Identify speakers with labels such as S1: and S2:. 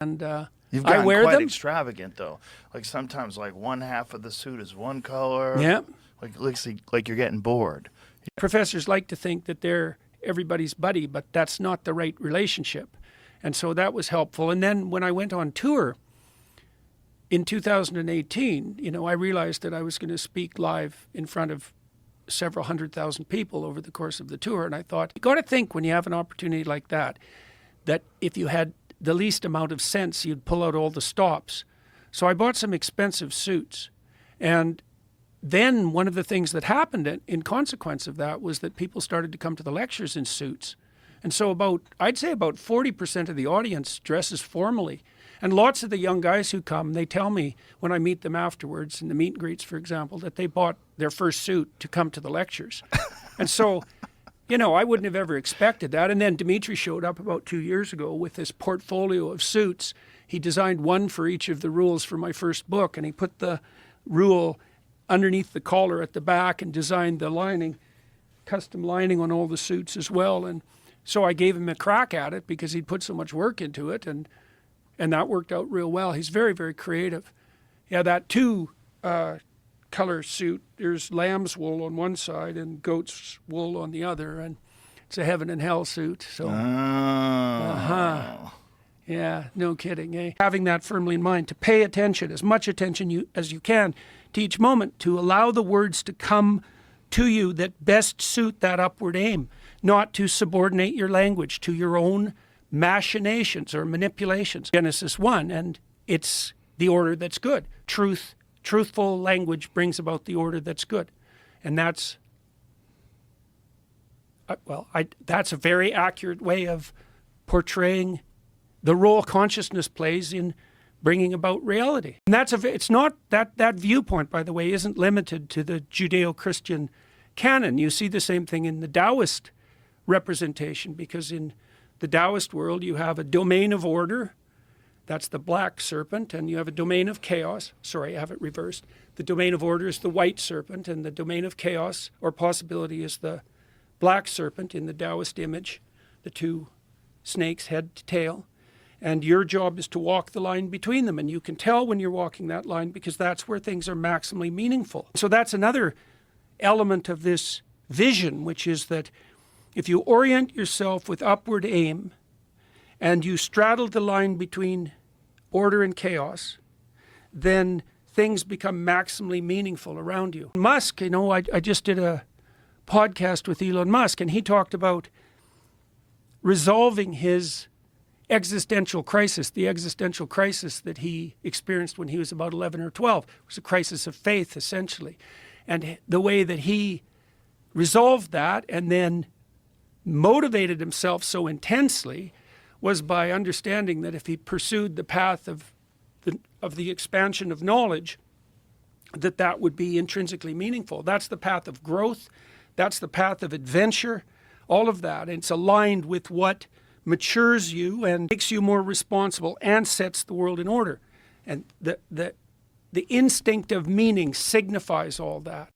S1: And
S2: You've
S1: I
S2: gotten
S1: wear
S2: quite
S1: them.
S2: extravagant, though. Like sometimes, like one half of the suit is one color.
S1: Yeah.
S2: Like looks like you're getting bored.
S1: Professors like to think that they're everybody's buddy, but that's not the right relationship. And so that was helpful. And then when I went on tour in 2018, you know, I realized that I was going to speak live in front of several 100,000 people over the course of the tour. And I thought, you got to think when you have an opportunity like that if you had the least amount of sense, you'd pull out all the stops. So I bought some expensive suits. And then one of the things that happened in consequence of that was that people started to come to the lectures in suits. And so I'd say about 40% of the audience dresses formally. And lots of the young guys who come, they tell me when I meet them afterwards in the meet and greets, for example, that they bought their first suit to come to the lectures. And so, you know, I wouldn't have ever expected that. And then Dimitri showed up about 2 years ago with this portfolio of suits. He designed one for each of the rules for my first book, and he put the rule underneath the collar at the back and designed the lining, custom lining on all the suits as well. And so I gave him a crack at it because he'd put so much work into it, and that worked out real well. He's very, very creative. Yeah, that two-color suit, there's lamb's wool on one side and goat's wool on the other, and it's a heaven and hell suit. So, yeah, no kidding, eh? Having that firmly in mind, to pay attention, as much attention as you can to each moment, to allow the words to come to you that best suit that upward aim, not to subordinate your language to your own machinations or manipulations. Genesis 1, and it's the order that's good. Truthful language brings about the order that's good. And that's, that's a very accurate way of portraying the role consciousness plays in bringing about reality. And it's not, that viewpoint, by the way, isn't limited to the Judeo-Christian canon. You see the same thing in the Taoist representation, because in the Taoist world, you have a domain of order, that's the black serpent, and you have a domain of chaos. Sorry, I have it reversed. The domain of order is the white serpent, and the domain of chaos or possibility is the black serpent in the Taoist image, the two snakes, head to tail. And your job is to walk the line between them, and you can tell when you're walking that line because that's where things are maximally meaningful. So that's another element of this vision, which is that if you orient yourself with upward aim and you straddle the line between order and chaos, then things become maximally meaningful around you. Musk, you know, I just did a podcast with Elon Musk, and he talked about resolving his existential crisis, the existential crisis that he experienced when he was about 11 or 12. It was a crisis of faith, essentially. And the way that he resolved that and then motivated himself so intensely was by understanding that if he pursued the path of the expansion of knowledge, that would be intrinsically meaningful. That's the path of growth. That's the path of adventure, all of that. And it's aligned with what matures you and makes you more responsible and sets the world in order. And the instinct of meaning signifies all that.